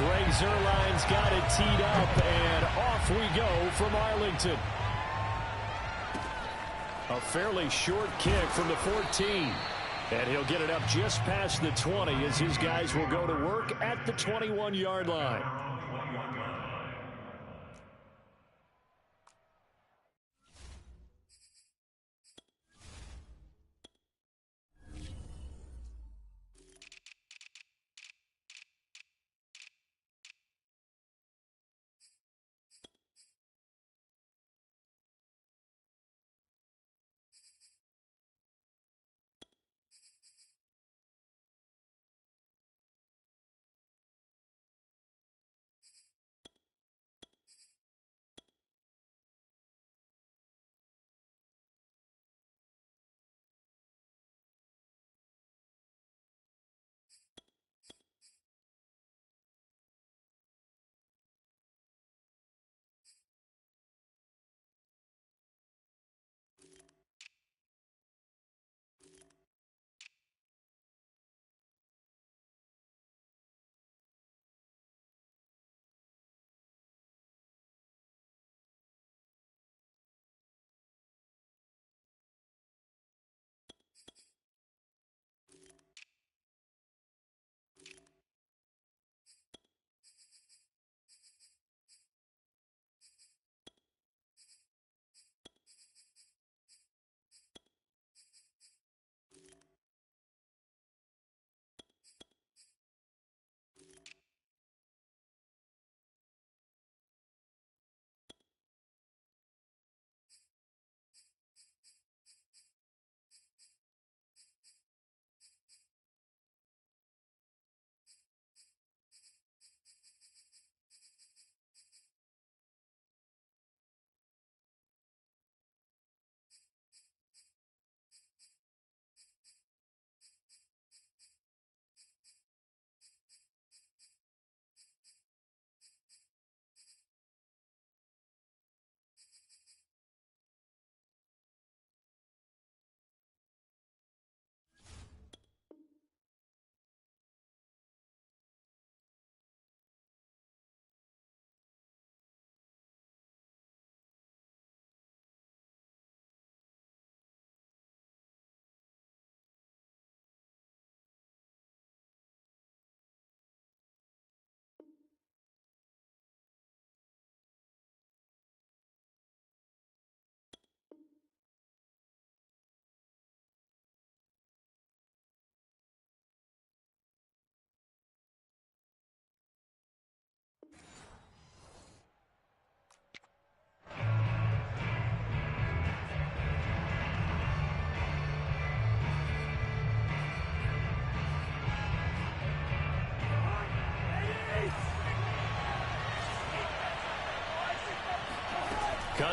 Greg Zuerlein's got it teed up, and off we go from Arlington. A fairly short kick from the 14. And he'll get it up just past the 20 as his guys will go to work at the 21-yard line.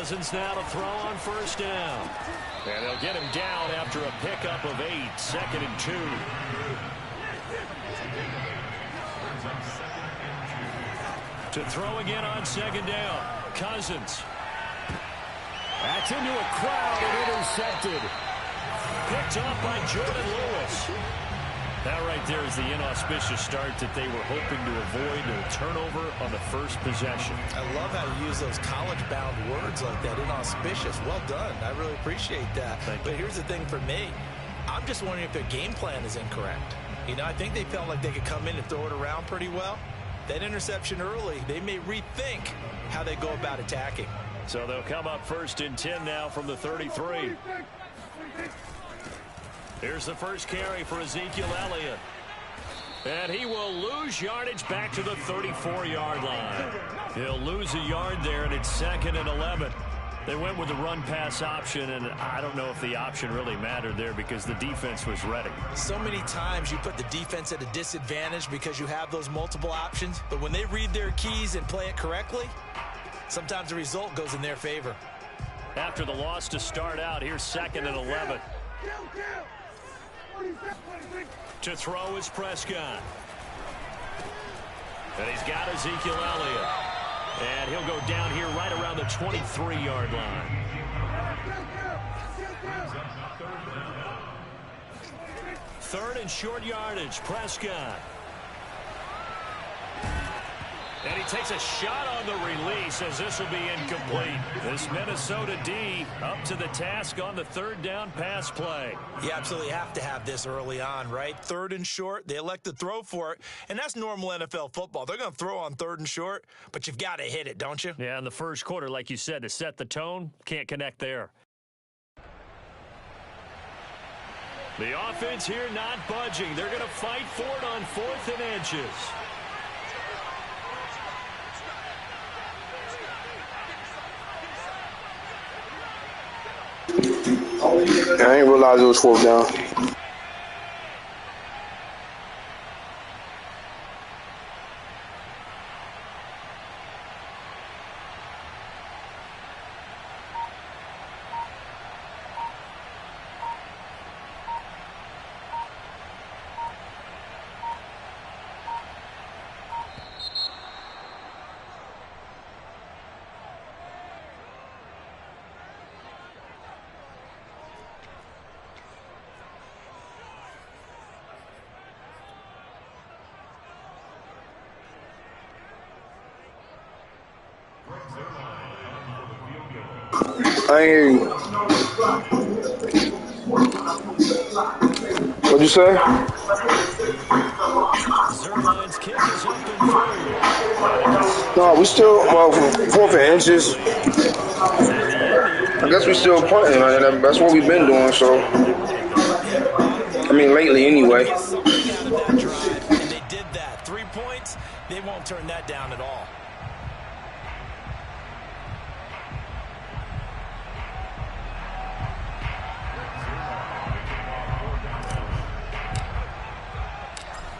Cousins now to throw on first down. And they'll get him down after a pickup of 8, 2nd and 2. To throw again on 2nd down. Cousins. That's into a crowd and intercepted. Picked up by Jordan Lewis. That right there is the inauspicious start that they were hoping to avoid, a turnover on the first possession. I love how you use those college-bound words like that, inauspicious. Well done. I really appreciate that. But here's the thing for me. I'm just wondering if their game plan is incorrect. You know, I think they felt like they could come in and throw it around pretty well. That interception early, they may rethink how they go about attacking. So they'll come up 1st and 10 now from the 33. Here's the first carry for Ezekiel Elliott. And he will lose yardage back to the 34-yard line. He'll lose a yard there, and it's 2nd and 11. They went with the run-pass option, and I don't know if the option really mattered there because the defense was ready. So many times you put the defense at a disadvantage because you have those multiple options, but when they read their keys and play it correctly, sometimes the result goes in their favor. After the loss to start out, here's 2nd and 11. To throw is Prescott. And he's got Ezekiel Elliott. And he'll go down here right around the 23-yard line. Third and short yardage, Prescott. And he takes a shot on the release as this will be incomplete. This Minnesota D up to the task on the third down pass play. You absolutely have to have this early on, right? Third and short, they elect to throw for it, and that's normal NFL football. They're going to throw on third and short, but you've got to hit it, don't you? Yeah, in the first quarter, like you said, to set the tone, can't connect there. The offense here not budging. They're going to fight for it on 4th and inches. I didn't realize it was 4th down. What'd you say? Zerline's kick is up and through. No, we still, well, 4th and inches. I guess we still punting, man. That's what we've been doing, so. I mean, lately anyway. And they did that. 3 points, they won't turn that down at all.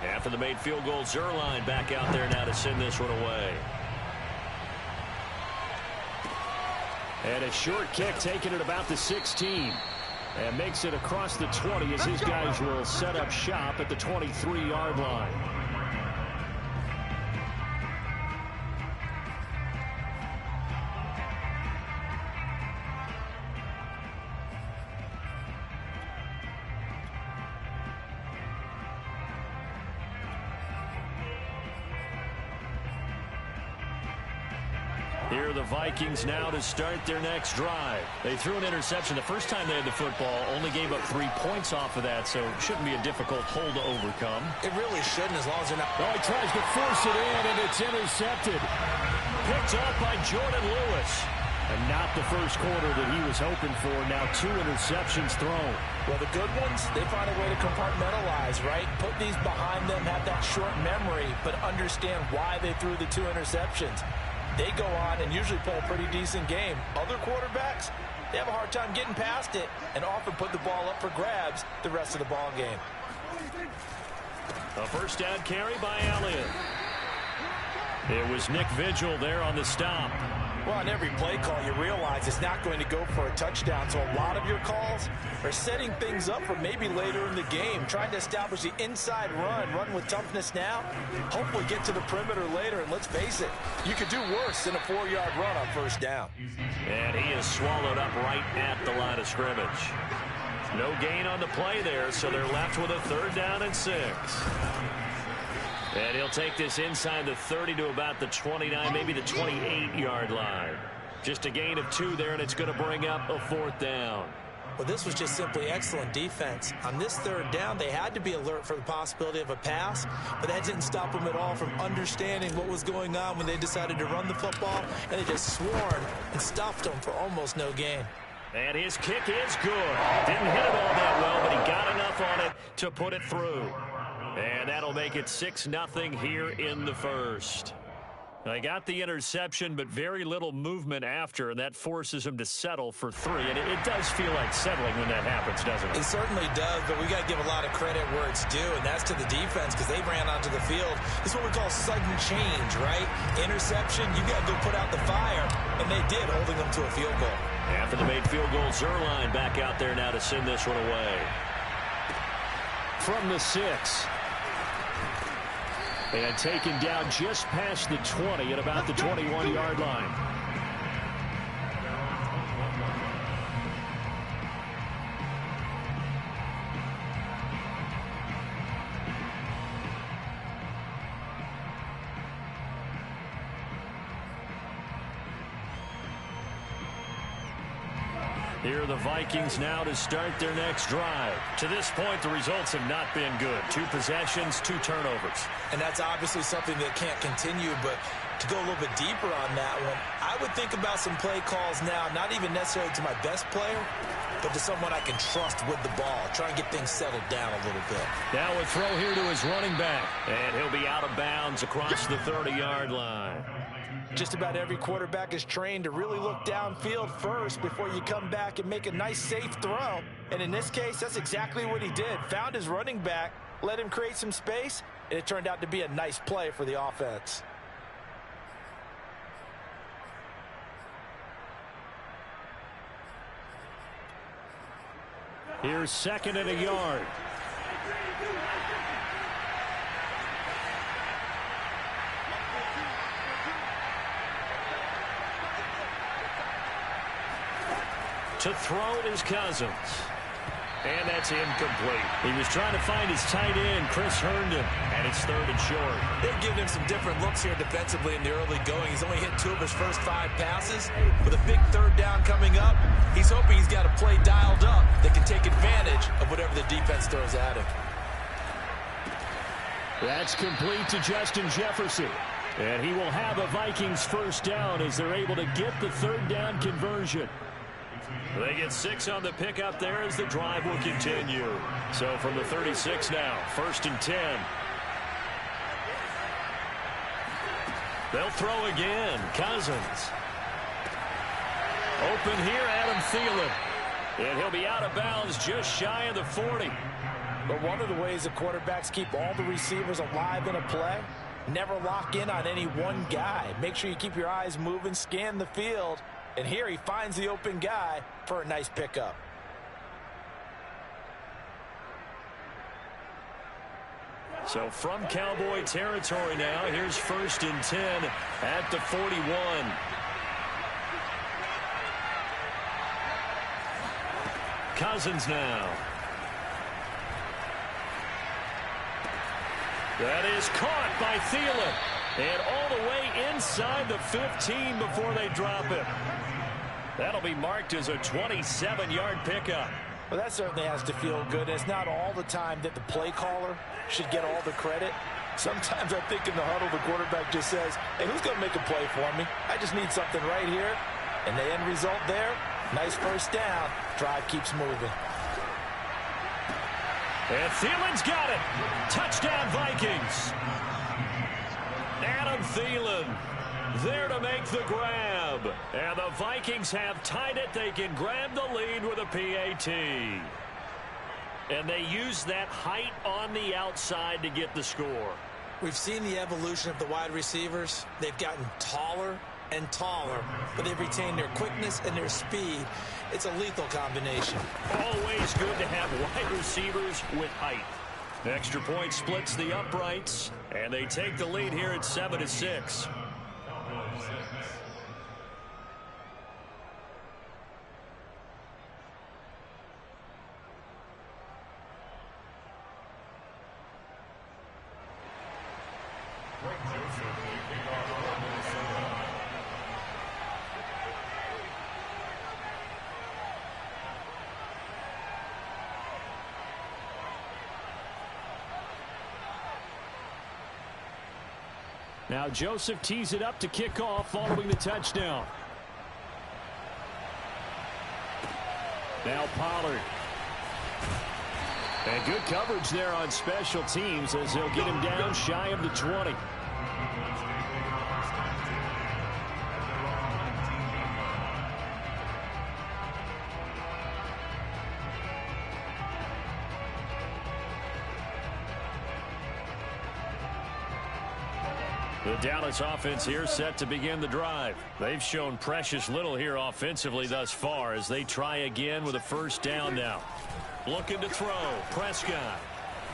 After the made field goal, Zerline back out there now to send this one away. And a short kick taken at about the 16. And makes it across the 20 as his guys will set up shop at the 23-yard line. Here are the Vikings now to start their next drive. They threw an interception the first time they had the football, only gave up 3 points off of that, so it shouldn't be a difficult hole to overcome. It really shouldn't, as long as they're not. Oh, he tries to force it in, and it's intercepted. Picked up by Jordan Lewis. And not the first quarter that he was hoping for. Now 2 interceptions thrown. Well, the good ones, they find a way to compartmentalize, right? Put these behind them, have that short memory, but understand why they threw the 2 interceptions. They go on and usually play a pretty decent game. Other quarterbacks, they have a hard time getting past it and often put the ball up for grabs the rest of the ball game. A first down carry by Elliott. It was Nick Vigil there on the stop. Well, on every play call, you realize it's not going to go for a touchdown. So a lot of your calls are setting things up for maybe later in the game, trying to establish the inside run with toughness now, hopefully get to the perimeter later. And let's face it, you could do worse than a 4-yard run on first down. And he is swallowed up right at the line of scrimmage. No gain on the play there, so they're left with a 3rd down and 6. And he'll take this inside the 30 to about the 29, maybe the 28-yard line. Just a gain of 2 there, and it's going to bring up a 4th down. Well, this was just simply excellent defense. On this 3rd down, they had to be alert for the possibility of a pass, but that didn't stop them at all from understanding what was going on when they decided to run the football, and they just swarmed and stopped them for almost no gain. And his kick is good. Didn't hit it all that well, but he got enough on it to put it through. And that'll make it 6-0 here in the first. They got the interception, but very little movement after, and that forces him to settle for 3. And it does feel like settling when that happens, doesn't it? It certainly does, but we got to give a lot of credit where it's due, and that's to the defense because they ran onto the field. This is what we call sudden change, right? Interception, you got to go put out the fire, and they did, holding them to a field goal. After the made field goal, Zerline back out there now to send this one away. From the 6. And taken down just past the 20 at about the 21-yard line. Here are the Vikings now to start their next drive. To this point, the results have not been good. 2 possessions, 2 turnovers. And that's obviously something that can't continue, but to go a little bit deeper on that one, I would think about some play calls now, not even necessarily to my best player, but to someone I can trust with the ball. Try and get things settled down a little bit. Now a throw here to his running back, and he'll be out of bounds across the 30-yard line. Just about every quarterback is trained to really look downfield first before you come back and make a nice, safe throw. And in this case, that's exactly what he did. Found his running back, let him create some space, and it turned out to be a nice play for the offense. Here's 2nd and a yard. To throw is Cousins. And that's incomplete. He was trying to find his tight end, Chris Herndon, and it's 3rd and short. They've given him some different looks here defensively in the early going. He's only hit 2 of his first 5 passes. With a big 3rd down coming up, he's hoping he's got a play dialed up that can take advantage of whatever the defense throws at him. That's complete to Justin Jefferson. And he will have a Vikings first down as they're able to get the 3rd down conversion. They get 6 on the pickup there as the drive will continue. So from the 36 now, 1st and 10. They'll throw again. Cousins. Open here, Adam Thielen. And he'll be out of bounds just shy of the 40. But one of the ways the quarterbacks keep all the receivers alive in a play, never lock in on any one guy. Make sure you keep your eyes moving, scan the field. And here he finds the open guy for a nice pickup. So from Cowboy territory now, here's 1st and 10 at the 41. Cousins now. That is caught by Thielen. And all the way inside the 15 before they drop it. That'll be marked as a 27-yard pickup. Well, that certainly has to feel good. It's not all the time that the play caller should get all the credit. Sometimes I think in the huddle, the quarterback just says, hey, who's going to make a play for me? I just need something right here. And the end result there, nice first down. Drive keeps moving. And Thielen's got it. Touchdown, Vikings. Adam Thielen there to make the grab. And the Vikings have tied it. They can grab the lead with a PAT. And they use that height on the outside to get the score. We've seen the evolution of the wide receivers. They've gotten taller and taller, but they've retained their quickness and their speed. It's a lethal combination. Always good to have wide receivers with height. Extra point splits the uprights, and they take the lead here at 7-6. Now Joseph tees it up to kick off following the touchdown. Now Pollard. And good coverage there on special teams as they'll get him down shy of the 20. The Dallas offense here set to begin the drive. They've shown precious little here offensively thus far as they try again with a first down now. Looking to throw. Prescott.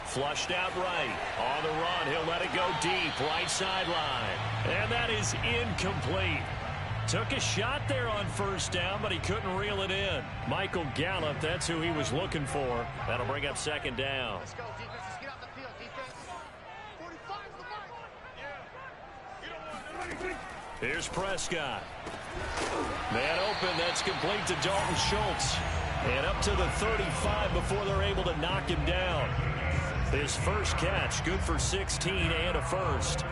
Flushed out right. On the run. He'll let it go deep. Right sideline. And that is incomplete. Took a shot there on first down, but he couldn't reel it in. Michael Gallup, that's who he was looking for. That'll bring up second down. Let's go, defense. Let's get out the field, defense. 45 is the mark. Yeah. You don't want Here's Prescott. Man open, that's complete to Dalton Schultz. And up to the 35 before they're able to knock him down. His first catch, good for 16 and a first.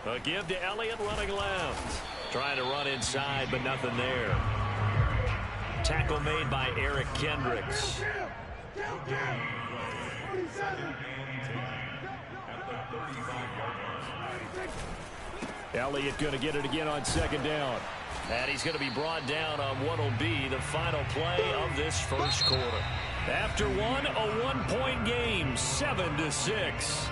A give to Elliott running left. Trying to run inside, but nothing there. Tackle made by Eric Kendricks. Elliott going to get it again on second down. And he's going to be brought down on what will be the final play of this first quarter. After one, a one-point game, 7-6.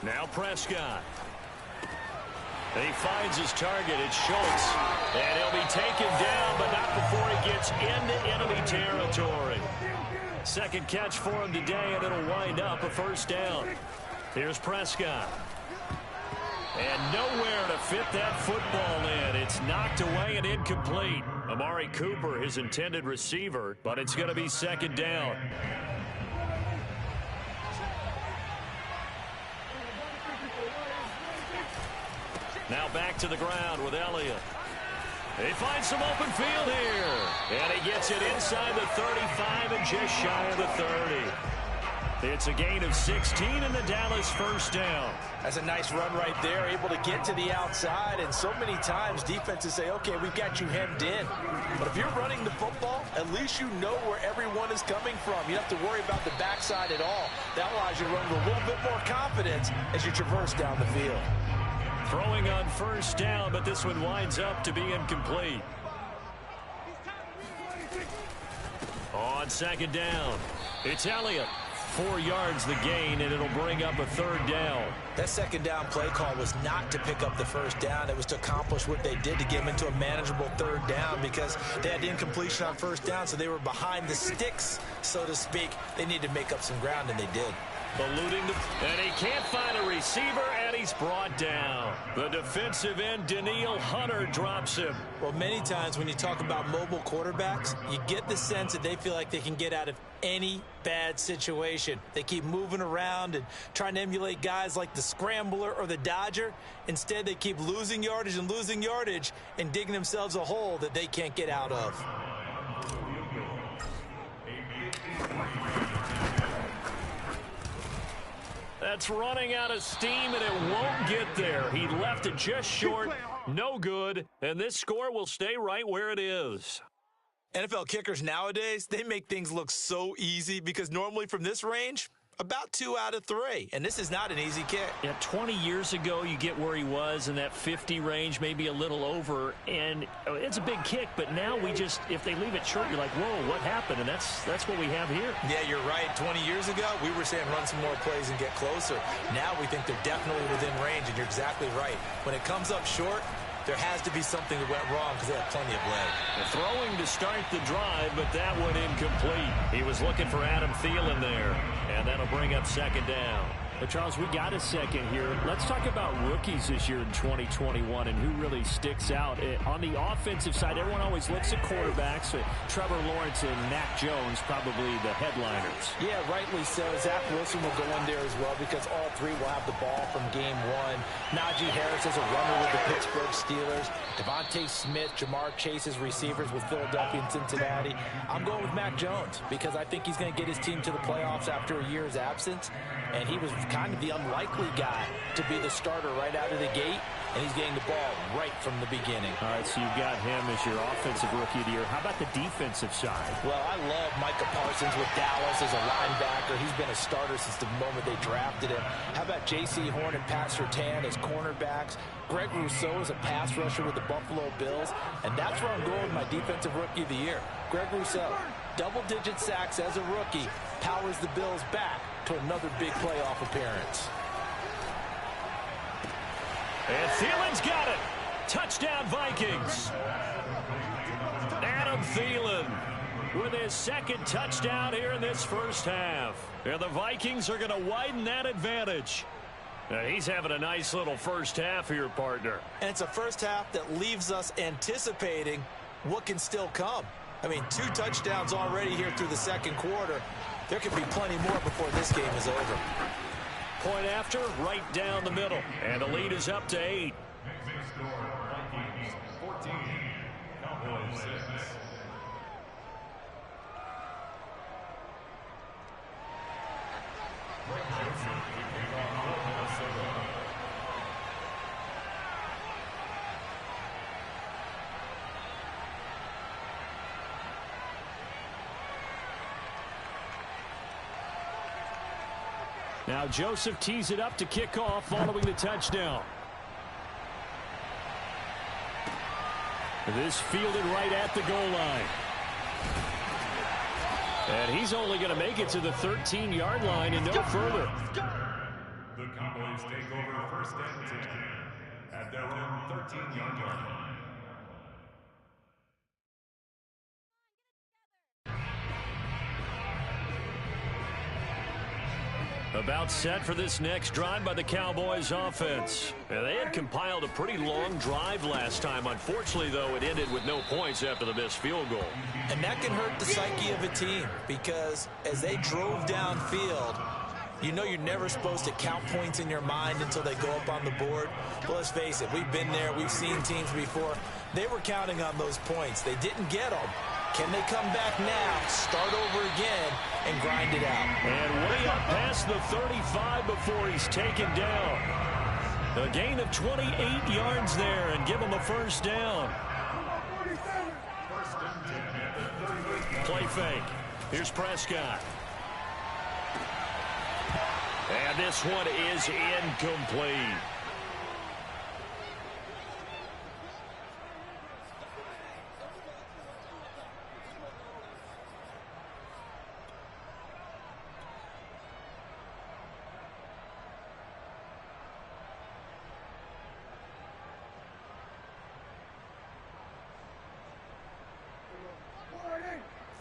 Now Prescott. He finds his target. It's Schultz. And he'll be taken down, but not before he gets into enemy territory. Second catch for him today, and it'll wind up a first down. Here's Prescott. And nowhere to fit that football in. It's knocked away and incomplete. Amari Cooper, his intended receiver, but it's going to be second down. Now back to the ground with Elliott. He finds some open field here. And he gets it inside the 35 and just shy of the 30. It's a gain of 16 and the Dallas first down. That's a nice run right there, able to get to the outside. And so many times defenses say, okay, we've got you hemmed in. But if you're running the football, at least you know where everyone is coming from. You don't have to worry about the backside at all. That allows you to run with a little bit more confidence as you traverse down the field. Throwing on first down, but this one winds up to be incomplete. On second down, it's Elliott. 4 yards the gain, and it'll bring up a third down. That second down play call was not to pick up the first down. It was to accomplish what they did to get them into a manageable third down because they had incompletion on first down, so they were behind the sticks, so to speak. They needed to make up some ground, and they did. Eluding and he can't find a receiver, and he's brought down. The defensive end, Danielle Hunter, drops him. Well, many times when you talk about mobile quarterbacks, you get the sense that they feel like they can get out of any bad situation. They keep moving around and trying to emulate guys like the Scrambler or the Dodger. Instead, they keep losing yardage and digging themselves a hole that they can't get out of. That's running out of steam, and it won't get there. He left it just short. No good. And this score will stay right where it is. NFL kickers nowadays, they make things look so easy because normally from this range, about 2 out of 3. And this is not an easy kick. Yeah, 20 years ago, you get where he was in that 50 range, maybe a little over. And it's a big kick, but now we just, if they leave it short, you're like, whoa, what happened? And that's what we have here. Yeah, you're right. 20 years ago, we were saying run some more plays and get closer. Now we think they're definitely within range, and you're exactly right. When it comes up short, there has to be something that went wrong because they have plenty of leg. Throwing to start the drive, but that one incomplete. He was looking for Adam Thielen there, and that'll bring up second down. Charles, we got a second here. Let's talk about rookies this year in 2021 and who really sticks out. On the offensive side, everyone always looks at quarterbacks. Trevor Lawrence and Mac Jones, probably the headliners. Yeah, rightly so. Zach Wilson will go in there as well because all three will have the ball from game one. Najee Harris is a runner with the Pittsburgh Steelers. Devontae Smith, Jamar Chase is receivers with Philadelphia and Cincinnati. I'm going with Mac Jones because I think he's going to get his team to the playoffs after a year's absence. And he was kind of the unlikely guy to be the starter right out of the gate. and he's getting the ball right from the beginning. All right, so you've got him as your offensive rookie of the year. How about the defensive side? Well, I love Micah Parsons with Dallas as a linebacker. He's been a starter since the moment they drafted him. How about J.C. Horn and Pat Surtain as cornerbacks? Greg Rousseau is a pass rusher with the Buffalo Bills, and that's where I'm going with my defensive rookie of the year. Greg Rousseau, double-digit sacks as a rookie, powers the Bills back to another big playoff appearance. And Thielen's got it. Touchdown, Vikings. Adam Thielen with his second touchdown here in this first half. And the Vikings are going to widen that advantage. He's having a nice little first half here, partner. And it's a first half that leaves us anticipating what can still come. I mean, 2 touchdowns already here through the second quarter. There could be plenty more before this game is over. Point after, right down the middle. And the lead is up to 8. Now Joseph tees it up to kick off following the touchdown. This fielded right at the goal line. And he's only going to make it to the 13-yard line and no further. The Cowboys take over first and 10 at their own 13-yard line. About set for this next drive by the Cowboys offense. And they had compiled a pretty long drive last time. Unfortunately, though, it ended with no points after the missed field goal. And that can hurt the psyche of a team because as they drove downfield, you know you're never supposed to count points in your mind until they go up on the board. But let's face it, we've been there. We've seen teams before. They were counting on those points. They didn't get them. Can they come back now, start over again, and grind it out? And way up past the 35 before he's taken down. A gain of 28 yards there and give him a first down. Play fake. Here's Prescott. And this one is incomplete.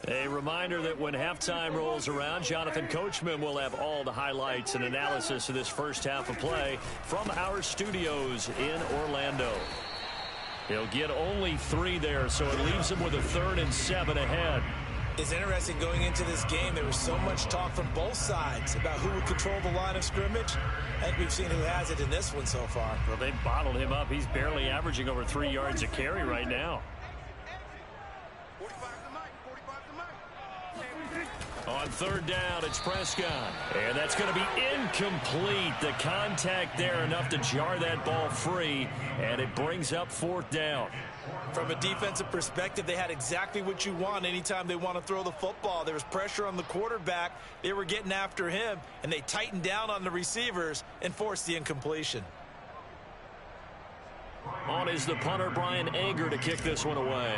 A reminder that when halftime rolls around, Jonathan Coachman will have all the highlights and analysis of this first half of play from our studios in Orlando. He'll get only 3 there, so it leaves him with a 3rd and 7 ahead. It's interesting going into this game. There was so much talk from both sides about who would control the line of scrimmage. I think we've seen who has it in this one so far. Well, they bottled him up. He's barely averaging over 3 yards a carry right now. On 3rd down, it's Prescott. And that's going to be incomplete. The contact there enough to jar that ball free, and it brings up 4th down. From a defensive perspective, they had exactly what you want anytime they want to throw the football. There was pressure on the quarterback. They were getting after him, and they tightened down on the receivers and forced the incompletion. On is the punter, Brian Anger, to kick this one away.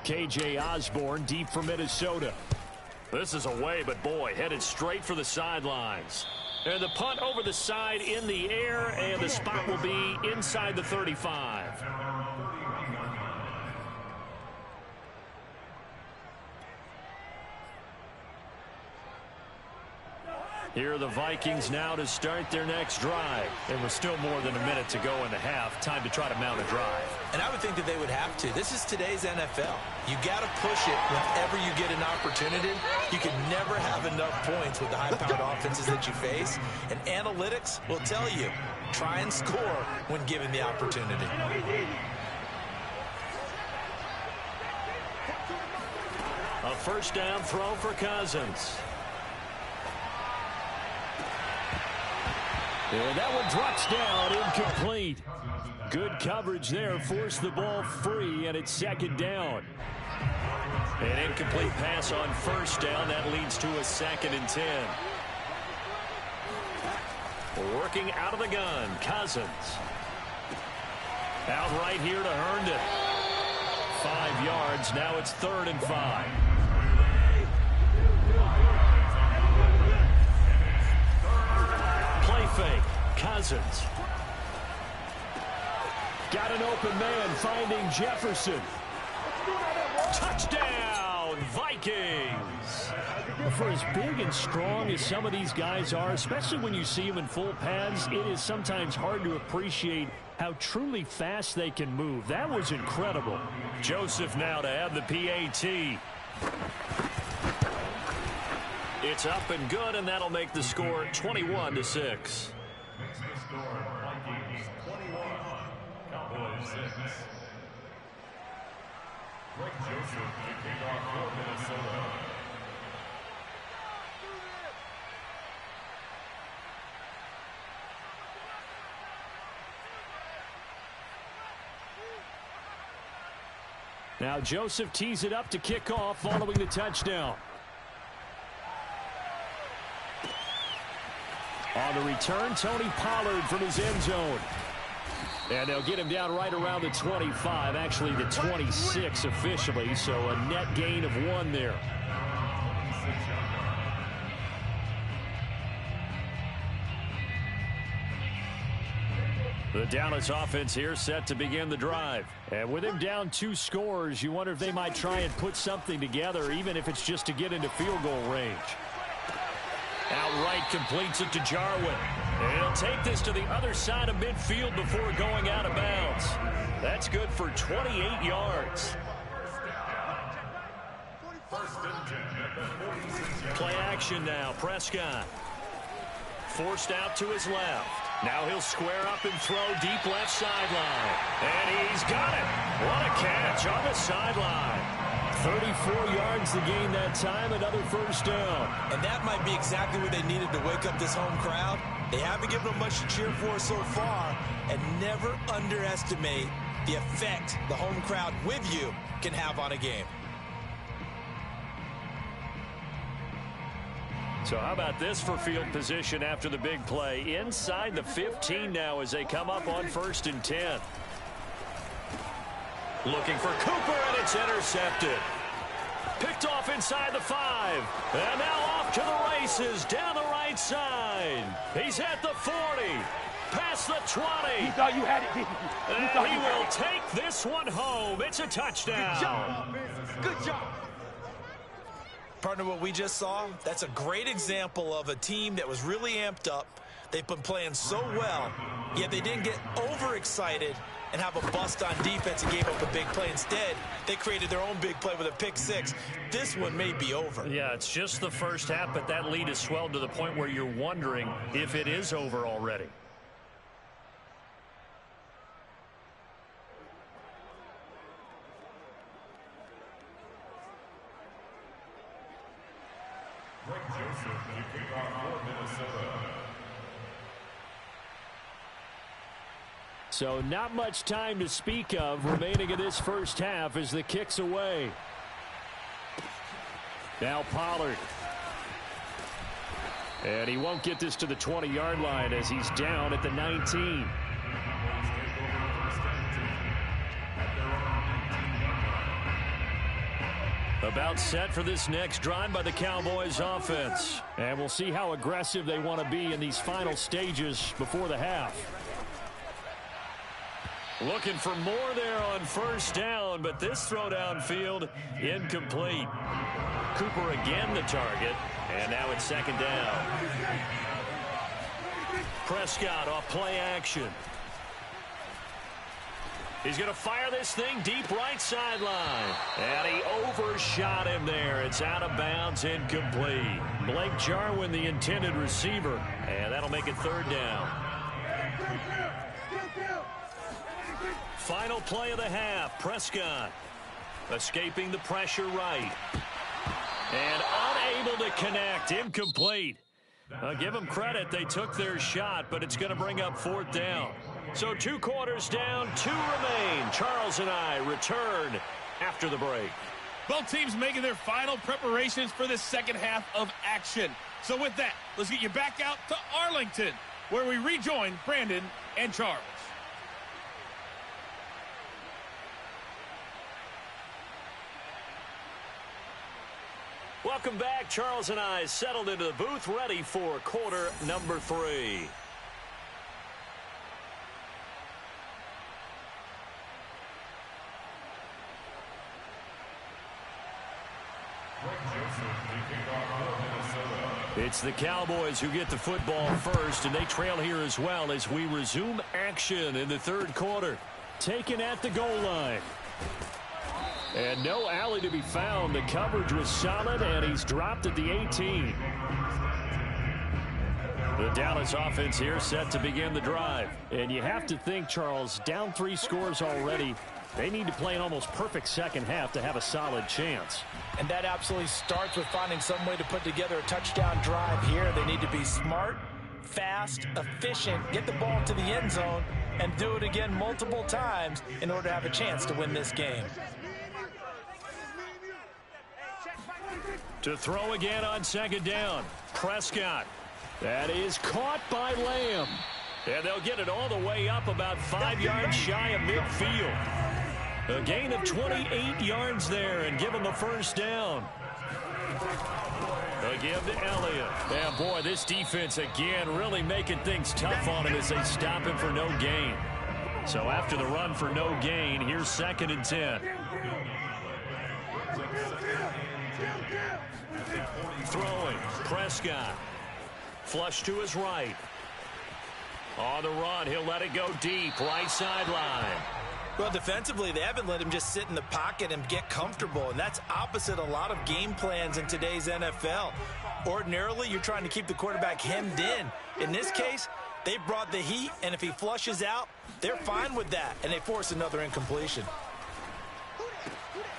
K.J. Osborne deep for Minnesota. This is away, but boy, headed straight for the sidelines. And the punt over the side in the air, and the spot will be inside the 35. Here are the Vikings now to start their next drive. There was still more than a minute to go in the half. Time to try to mount a drive. And I would think that they would have to. This is today's NFL. You got to push it whenever you get an opportunity. You can never have enough points with the high-powered offenses that you face. And analytics will tell you, try and score when given the opportunity. A first down throw for Cousins. And that one drops down incomplete. Good coverage there. Forced the ball free, and it's second down. An incomplete pass on first down. That leads to a 2nd and 10. Working out of the gun, Cousins. Out right here to Herndon. 5 yards. Now it's 3rd and 5. Play fake. Cousins. Got an open man, finding Jefferson. Touchdown, Vikings! For as big and strong as some of these guys are, especially when you see them in full pads, it is sometimes hard to appreciate how truly fast they can move. That was incredible. Joseph now to have the PAT. It's up and good, and that'll make the score 21-6. Makes the score Vikings 21, Cowboys 6. Greg Joseph to kick off for Minnesota. Now Joseph tees it up to kick off following the touchdown. On the return, Tony Pollard from his end zone. And they'll get him down right around the 25, actually the 26 officially, so a net gain of 1 there. The Dallas offense here set to begin the drive. And with him down 2 scores, you wonder if they might try and put something together, even if it's just to get into field goal range. Outright completes it to Jarwin. And he'll take this to the other side of midfield before going out of bounds. That's good for 28 yards. Play action now. Prescott. Forced out to his left. Now he'll square up and throw deep left sideline. And he's got it. What a catch on the sideline. 34 yards to gain that time, another first down. And that might be exactly what they needed to wake up this home crowd. They haven't given them much to cheer for so far, and never underestimate the effect the home crowd with you can have on a game. So how about this for field position after the big play? Inside the 15 now as they come up on 1st and 10. Looking for Cooper, and it's intercepted. Picked off inside the 5. And now off to the races down the right side. He's at the 40. Past the 20. You thought you had it, didn't you? And he will take this one home. It's a touchdown. Good job, offense. Good job. Partner, what we just saw, that's a great example of a team that was really amped up. They've been playing so well, yet they didn't get overexcited and have a bust on defense and gave up a big play. Instead, they created their own big play with a pick 6. This one may be over. Yeah, it's just the first half, but that lead has swelled to the point where you're wondering if it is over already. Greg Joseph to kick off for Minnesota. So not much time to speak of remaining in this first half as the kick's away. Now Pollard. And he won't get this to the 20-yard line as he's down at the 19. About set for this next drive by the Cowboys offense. And we'll see how aggressive they want to be in these final stages before the half. Looking for more there on first down, but this throw downfield incomplete. Cooper again the target, and now it's 2nd down. Prescott off play action. He's going to fire this thing deep right sideline. And he overshot him there. It's out of bounds, incomplete. Blake Jarwin, the intended receiver, and that'll make it 3rd down. Final play of the half. Prescott escaping the pressure right. And unable to connect. Incomplete. Give them credit. They took their shot, but it's going to bring up 4th down. So 2 quarters down, 2 remain. Charles and I return after the break. Both teams making their final preparations for the second half of action. So with that, let's get you back out to Arlington, where we rejoin Brandon and Charles. Welcome back. Charles and I settled into the booth, ready for quarter number 3. It's the Cowboys who get the football first, and they trail here as well as we resume action in the 3rd quarter. Taken at the goal line. And no alley to be found. The coverage was solid, and he's dropped at the 18. The Dallas offense here set to begin the drive. And you have to think, Charles, down 3 scores already. They need to play an almost perfect second half to have a solid chance. And that absolutely starts with finding some way to put together a touchdown drive here. They need to be smart, fast, efficient, get the ball to the end zone, and do it again multiple times in order to have a chance to win this game. To throw again on 2nd down. Prescott. That is caught by Lamb. And they'll get it all the way up about 5 yards shy of midfield. A gain of 28 yards there and give him the first down. A give to Elliott. And boy, this defense again really making things tough on him as they stop him for no gain. So after the run for no gain, here's 2nd and 10. Throwing. Prescott. Flush to his right. On the run, he'll let it go deep. Right sideline. Well, defensively, they haven't let him just sit in the pocket and get comfortable, and that's opposite a lot of game plans in today's NFL. Ordinarily, you're trying to keep the quarterback hemmed in. In this case, they brought the heat, and if he flushes out, they're fine with that, and they force another incompletion.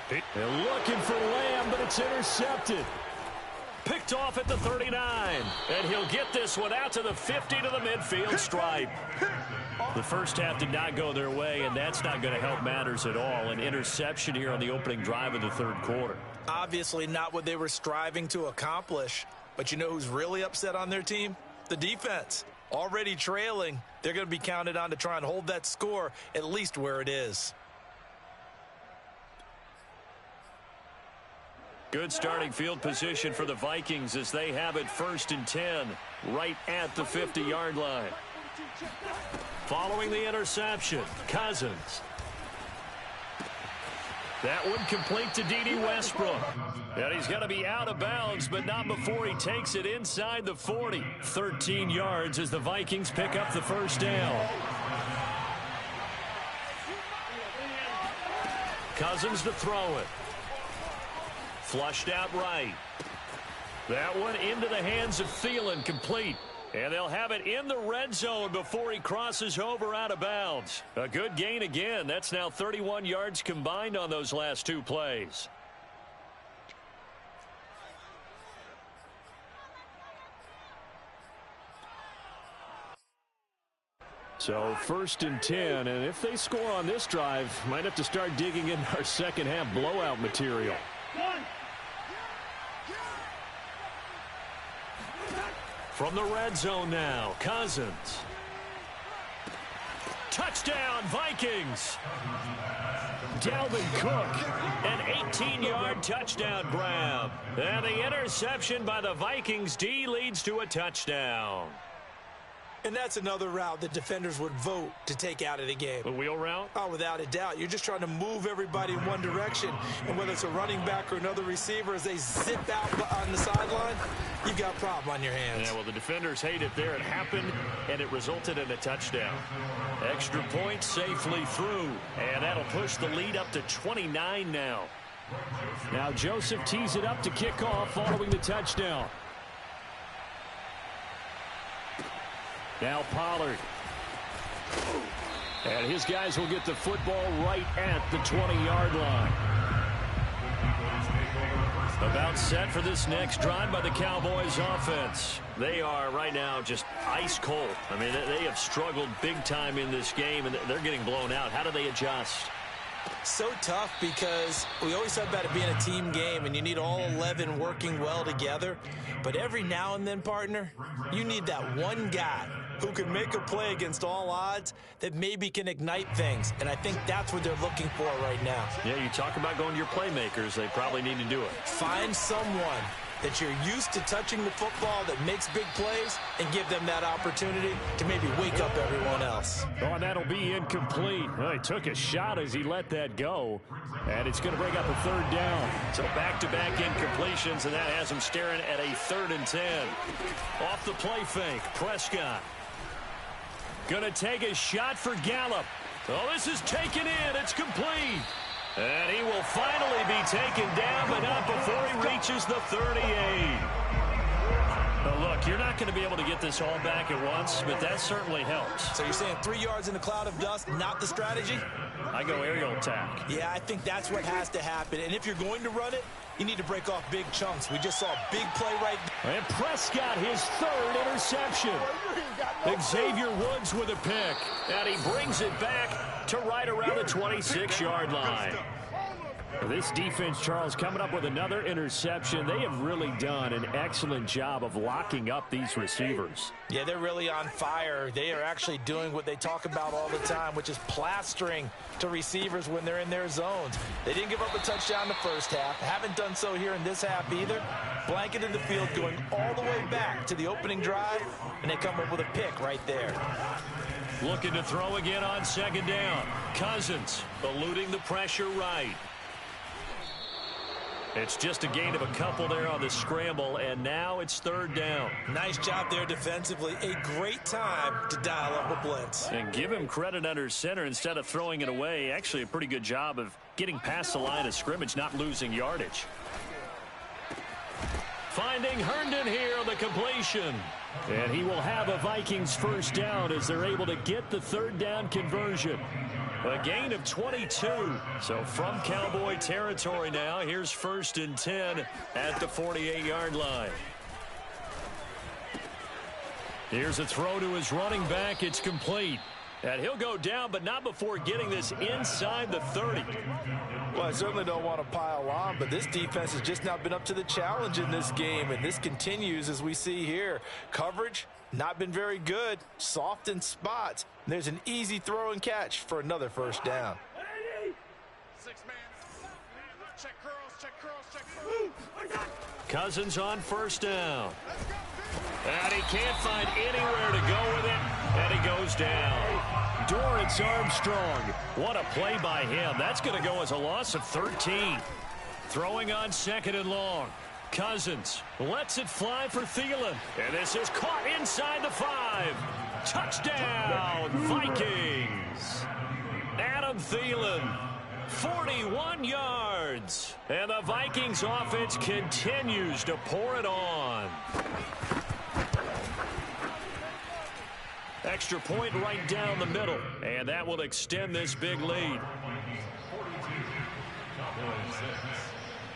They're looking for Lamb, but it's intercepted. Picked off at the 39, and he'll get this one out to the 50 to the midfield stripe. The first half did not go their way, and that's not going to help matters at all. An interception here on the opening drive of the 3rd quarter. Obviously not what they were striving to accomplish, but you know who's really upset on their team? The defense. Already trailing, they're going to be counted on to try and hold that score at least where it is. Good starting field position for the Vikings as they have it 1st and 10, right at the 50-yard line. Following the interception, Cousins. That one complete to D.D. Westbrook. And he's going to be out of bounds, but not before he takes it inside the 40. 13 yards as the Vikings pick up the first down. Cousins to throw it. Flushed out right. That one into the hands of Thielen, complete. And they'll have it in the red zone before he crosses over out of bounds. A good gain again. That's now 31 yards combined on those last 2 plays. So 1st and 10, and if they score on this drive, might have to start digging into our second half blowout material. From the red zone now, Cousins. Touchdown, Vikings. Dalvin Cook, an 18-yard touchdown grab. And the interception by the Vikings D leads to a touchdown. And that's another route that defenders would vote to take out of the game. A wheel route? Oh, without a doubt. You're just trying to move everybody in one direction. And whether it's a running back or another receiver, as they zip out on the sideline, you've got a problem on your hands. Yeah, well, the defenders hate it there. It happened, and it resulted in a touchdown. Extra point safely through, and that'll push the lead up to 29 now. Now Joseph tees it up to kick off following the touchdown. Now Pollard. And his guys will get the football right at the 20-yard line. About set for this next drive by the Cowboys offense. They are right now just ice cold. I mean, they have struggled big time in this game, and they're getting blown out. How do they adjust? So tough because we always talk about it being a team game and you need all 11 working well together. But every now and then, partner, you need that one guy who can make a play against all odds that maybe can ignite things. And I think that's what they're looking for right now. Yeah, you talk about going to your playmakers. They probably need to do it. Find someone that you're used to touching the football that makes big plays and give them that opportunity to maybe wake up everyone else. Oh, and that'll be incomplete. Well, he took a shot as he let that go, and it's going to bring up a third down. So back-to-back incompletions, and that has him staring at a 3rd and 10. Off the play fake, Prescott. Going to take a shot for Gallup. Oh, this is taken in. It's complete. And he will finally be taken down, but not before he reaches the 38. Now, look, you're not going to be able to get this all back at once, but that certainly helps. So you're saying 3 yards in a cloud of dust, not the strategy? I go aerial attack. Yeah, I think that's what has to happen. And if you're going to run it, you need to break off big chunks. We just saw a big play right there. And Prescott, his 3rd interception. Xavier Woods with a pick. And he brings it back to right around the 26-yard line. This defense, Charles, coming up with another interception. They have really done an excellent job of locking up these receivers. Yeah, they're really on fire. They are actually doing what they talk about all the time, which is plastering to receivers when they're in their zones. They didn't give up a touchdown the first half. Haven't done so here in this half either. Blanketed the field going all the way back to the opening drive, and they come up with a pick right there. Looking to throw again on 2nd down. Cousins eluding the pressure right. It's just a gain of a couple there on the scramble, and now it's 3rd down. Nice job there defensively. A great time to dial up a blitz. And give him credit under center instead of throwing it away. Actually, a pretty good job of getting past the line of scrimmage, not losing yardage. Finding Herndon here on the completion. And he will have a Vikings 1st down as they're able to get the 3rd down conversion. A gain of 22. So from Cowboy territory now, here's 1st and 10 at the 48-yard line. Here's a throw to his running back. It's complete. And he'll go down, but not before getting this inside the 30. Well, I certainly don't want to pile on, but this defense has just not been up to the challenge in this game, and this continues as we see here. Coverage, not been very good. Soft in spots. And there's an easy throw and catch for another 1st down. 6-man. Check curls. Cousins on 1st down. And he can't find anywhere to go with it, and he goes down. Dorrance Armstrong. What a play by him. That's going to go as a loss of 13. Throwing on 2nd and long. Cousins lets it fly for Thielen. And this is caught inside the 5. Touchdown, Vikings. Adam Thielen, 41 yards. And the Vikings offense continues to pour it on. Extra point right down the middle. And that will extend this big lead.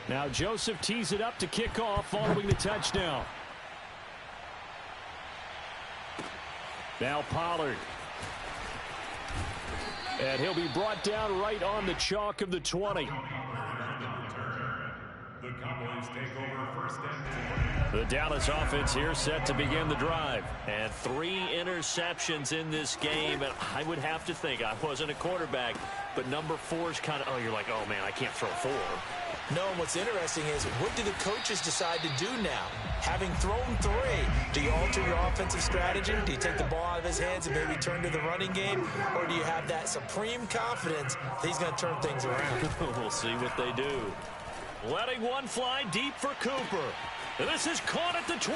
Now Joseph tees it up to kick off following the touchdown. Now Pollard. And he'll be brought down right on the chalk of the 20. The Cowboys take over 1st and 10. The Dallas offense here set to begin the drive. And 3 interceptions in this game. And I would have to think, I wasn't a quarterback, but number 4 is kind of, oh, you're like, oh, man, I can't throw 4. No, and what's interesting is, what do the coaches decide to do now? Having thrown 3, do you alter your offensive strategy? Do you take the ball out of his hands and maybe turn to the running game? Or do you have that supreme confidence that he's going to turn things around? We'll see what they do. Letting one fly deep for Cooper. This is caught at the 20.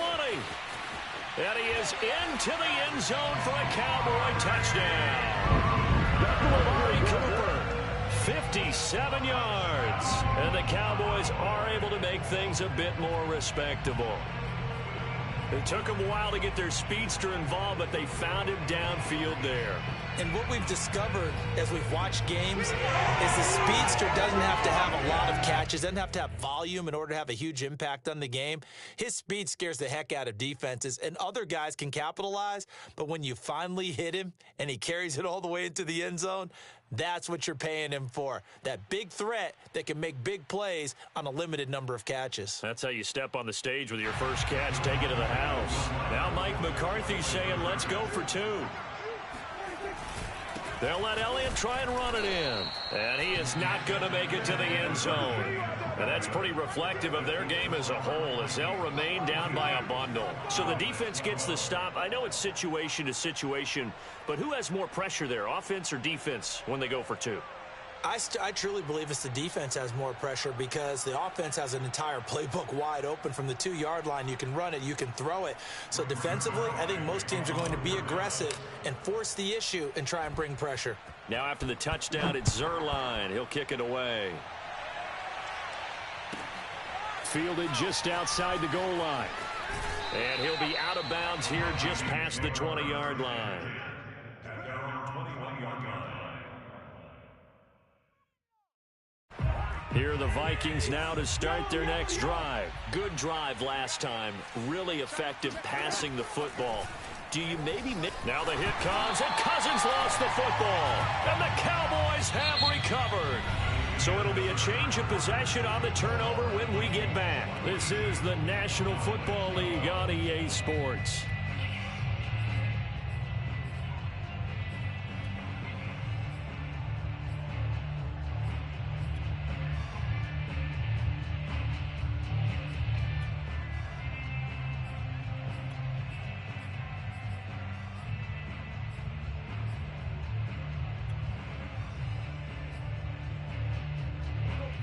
And he is into the end zone for a Cowboy touchdown. Amari Cooper, 57 yards. And the Cowboys are able to make things a bit more respectable. It took them a while to get their speedster involved, but they found him downfield there. And what we've discovered as we've watched games is the speedster doesn't have to have a lot of catches, doesn't have to have volume in order to have a huge impact on the game. His speed scares the heck out of defenses, and other guys can capitalize, but when you finally hit him and he carries it all the way into the end zone, that's what you're paying him for. That big threat that can make big plays on a limited number of catches. That's how you step on the stage with your first catch, take it to the house. Now Mike McCarthy saying, let's go for 2. They'll let Elliott try and run it in. And he is not going to make it to the end zone. And that's pretty reflective of their game as a whole, as they'll remain down by a bundle. So the defense gets the stop. I know it's situation to situation, but who has more pressure there, offense or defense, when they go for 2? I truly believe it's the defense has more pressure because the offense has an entire playbook wide open from the 2-yard line. You can run it, you can throw it. So defensively, I think most teams are going to be aggressive and force the issue and try and bring pressure. Now after the touchdown, it's Zerline. He'll kick it away. Fielded just outside the goal line. And he'll be out of bounds here just past the 20-yard line. Here are the Vikings now to start their next drive. Good drive last time. Really effective passing the football. Do you maybe miss? Now the hit comes, and Cousins lost the football. And the Cowboys have recovered. So it'll be a change of possession on the turnover when we get back. This is the National Football League on EA Sports.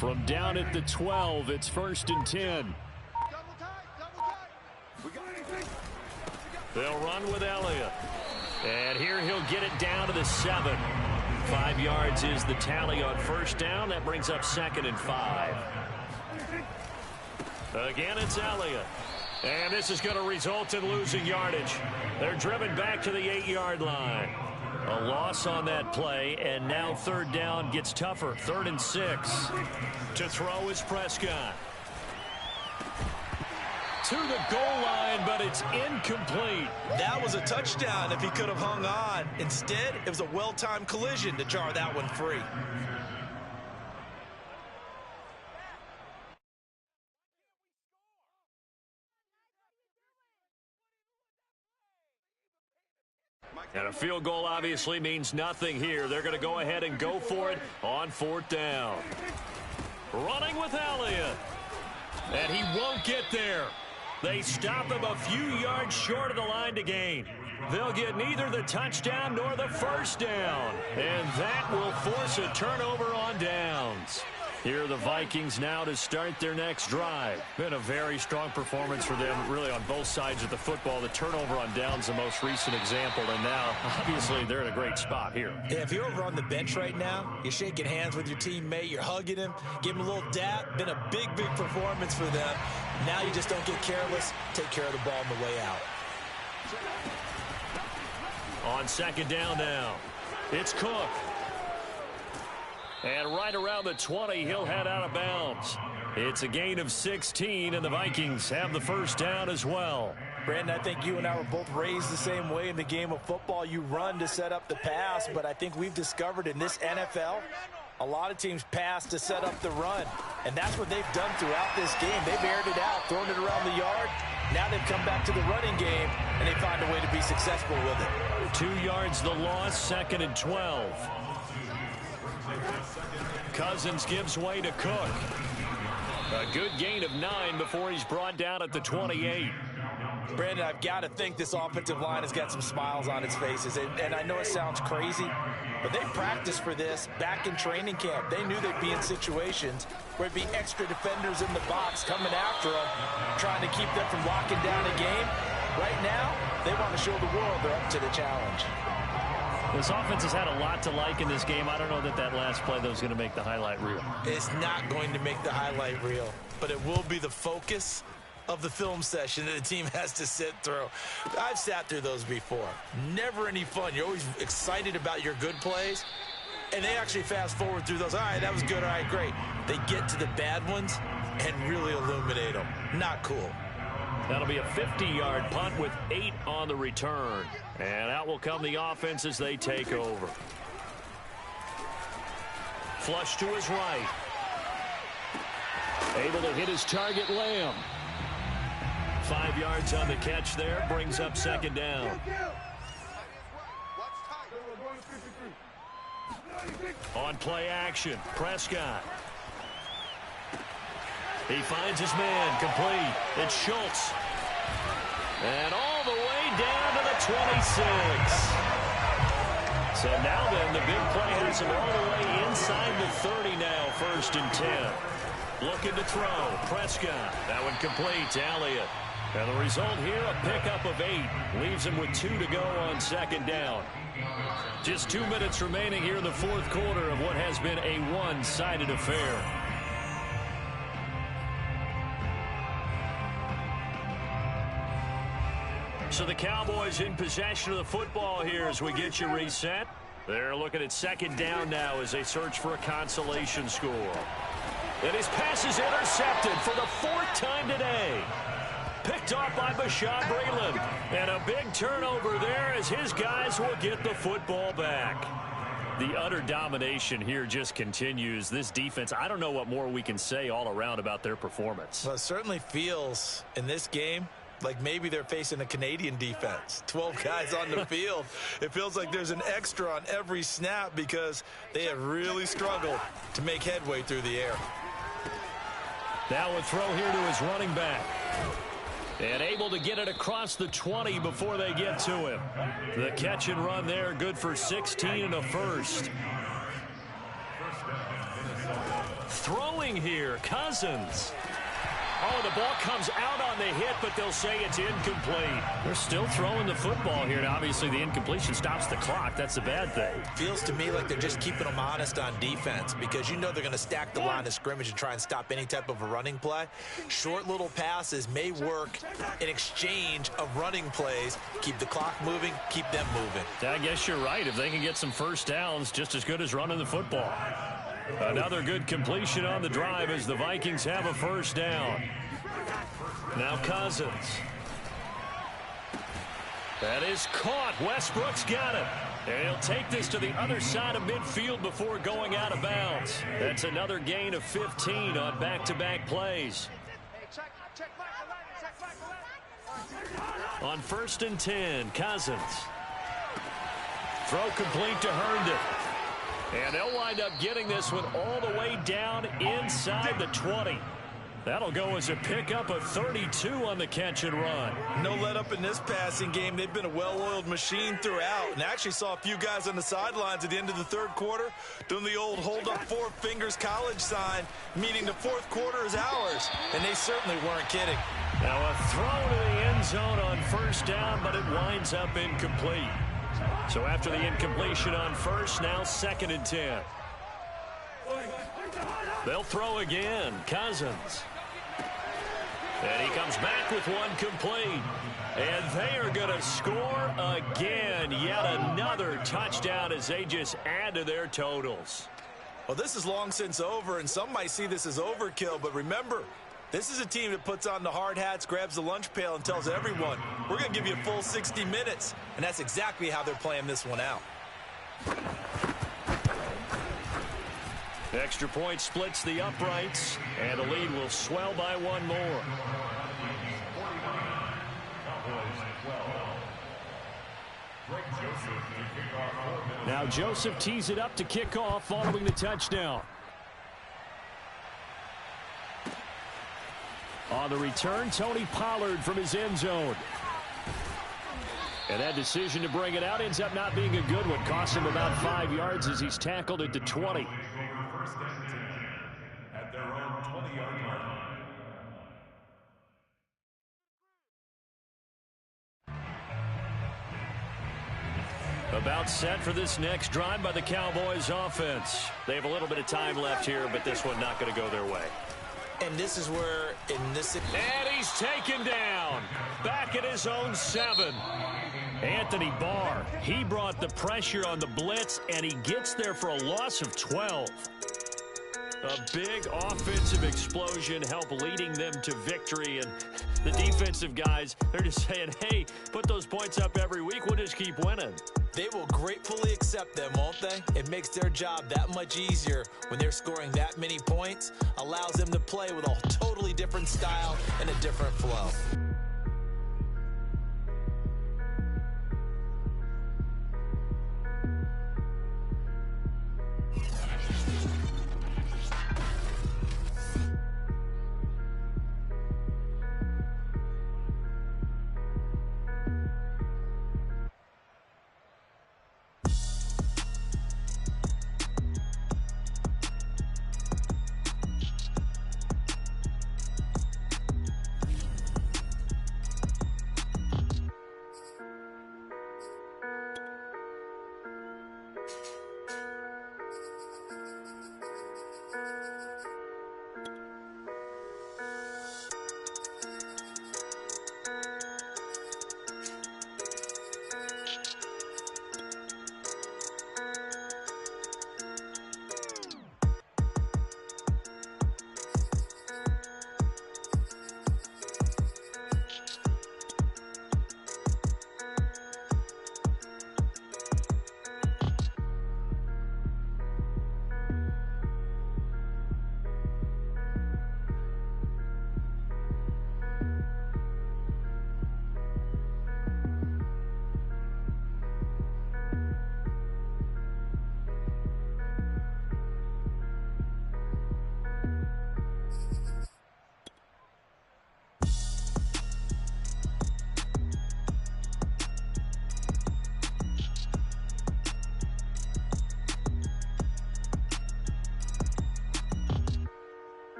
From down at the 12, it's 1st and 10. They'll run with Elliott. And here he'll get it down to the 7. 5 yards is the tally on 1st down. That brings up 2nd and 5. Again, it's Elliott. And this is going to result in losing yardage. They're driven back to the 8-yard line. A loss on that play, and now 3rd down gets tougher. 3rd and 6. To throw is Prescott. To the goal line, but it's incomplete. That was a touchdown if he could have hung on. Instead, it was a well-timed collision to jar that one free. And a field goal obviously means nothing here. They're going to go ahead and go for it on 4th down. Running with Elliott. And he won't get there. They stop him a few yards short of the line to gain. They'll get neither the touchdown nor the 1st down. And that will force a turnover on downs. Here are the Vikings now to start their next drive. Been a very strong performance for them, really, on both sides of the football. The turnover on downs, the most recent example, and now, obviously, they're in a great spot here. Yeah, if you're over on the bench right now, you're shaking hands with your teammate, you're hugging him, give him a little dap. Been a big, big performance for them. Now you just don't get careless. Take care of the ball on the way out. On 2nd down now, it's Cook. And right around the 20, he'll head out of bounds. It's a gain of 16, and the Vikings have the 1st down as well. Brandon, I think you and I were both raised the same way in the game of football. You run to set up the pass, but I think we've discovered in this NFL, a lot of teams pass to set up the run. And that's what they've done throughout this game. They've aired it out, thrown it around the yard. Now they've come back to the running game, and they find a way to be successful with it. 2 yards the loss, 2nd and 12. Cousins gives way to Cook. A good gain of 9 before he's brought down at the 28. Brandon, I've got to think this offensive line has got some smiles on its faces. And I know it sounds crazy, but they practiced for this back in training camp. They knew they'd be in situations where it'd be extra defenders in the box coming after them, trying to keep them from locking down a game. Right now, they want to show the world they're up to the challenge. This offense has had a lot to like in this game. I don't know that last play, though, is going to make the highlight reel. It's not going to make the highlight reel, but it will be the focus of the film session that the team has to sit through. I've sat through those before. Never any fun. You're always excited about your good plays, and they actually fast forward through those. All right, that was good. All right, great. They get to the bad ones and really illuminate them. Not cool. That'll be a 50-yard punt with 8 on the return. And out will come the offense as they take over. Flush to his right. Able to hit his target, Lamb. 5 yards on the catch there. Brings up second down. On play action, Prescott. He finds his man, complete. It's Schultz. And all the way down to the 26. So now then, the big play has him all the way inside the 30 now, 1st and 10. Looking to throw, Prescott. That one complete to Elliott. And the result here, a pickup of 8. Leaves him with 2 to go on second down. Just 2 minutes remaining here in the 4th quarter of what has been a one-sided affair. So the Cowboys in possession of the football here as we get you reset. They're looking at second down now as they search for a consolation score. And his pass is intercepted for the 4th time today. Picked off by Bashaud Breeland. And a big turnover there as his guys will get the football back. The utter domination here just continues. This defense, I don't know what more we can say all around about their performance. Well, it certainly feels in this game like maybe they're facing a Canadian defense. 12 guys on the field. It feels like there's an extra on every snap because they have really struggled to make headway through the air. Now a throw here to his running back. And able to get it across the 20 before they get to him. The catch and run there, good for 16 and a first. Throwing here, Cousins. Oh, the ball comes out on the hit, but they'll say it's incomplete. They're still throwing the football here, and obviously the incompletion stops the clock. That's the bad thing. Feels to me like they're just keeping them honest on defense because you know they're going to stack the line of scrimmage and try and stop any type of a running play. Short little passes may work in exchange of running plays. Keep the clock moving, keep them moving. I guess you're right. If they can get some first downs, just as good as running the football. Another good completion on the drive as the Vikings have a first down. Now Cousins. That is caught. Westbrook's got it. And he'll take this to the other side of midfield before going out of bounds. That's another gain of 15 on back-to-back plays. On 1st and 10, Cousins. Throw complete to Herndon. And they'll wind up getting this one all the way down inside the 20. That'll go as a pickup of 32 on the catch and run. No let up in this passing game. They've been a well-oiled machine throughout. And actually saw a few guys on the sidelines at the end of the 3rd quarter doing the old hold up 4 fingers college sign, meaning the 4th quarter is ours. And they certainly weren't kidding. Now a throw to the end zone on 1st down, but it winds up incomplete. So after the incompletion on 1st, now 2nd and 10. They'll throw again. Cousins. And he comes back with one complete. And they are going to score again. Yet another touchdown as they just add to their totals. Well, this is long since over, and some might see this as overkill. But remember, this is a team that puts on the hard hats, grabs the lunch pail, and tells everyone, we're going to give you a full 60 minutes. And that's exactly how they're playing this one out. The extra point splits the uprights, and the lead will swell by one more. Now Joseph tees it up to kick off following the touchdown. On the return, Tony Pollard from his end zone. And that decision to bring it out ends up not being a good one. Cost him about 5 yards as he's tackled at the 20. At their own 20-yard line. About set for this next drive by the Cowboys offense. They have a little bit of time left here, but this one not going to go their way. And this is where, in this... And he's taken down. Back at his own 7. Anthony Barr, he brought the pressure on the blitz, and he gets there for a loss of 12. A big offensive explosion helped leading them to victory, and the defensive guys, they're just saying, hey, put those points up every week, we'll just keep winning. They will gratefully accept them, won't they? It makes their job that much easier when they're scoring that many points, allows them to play with a totally different style and a different flow.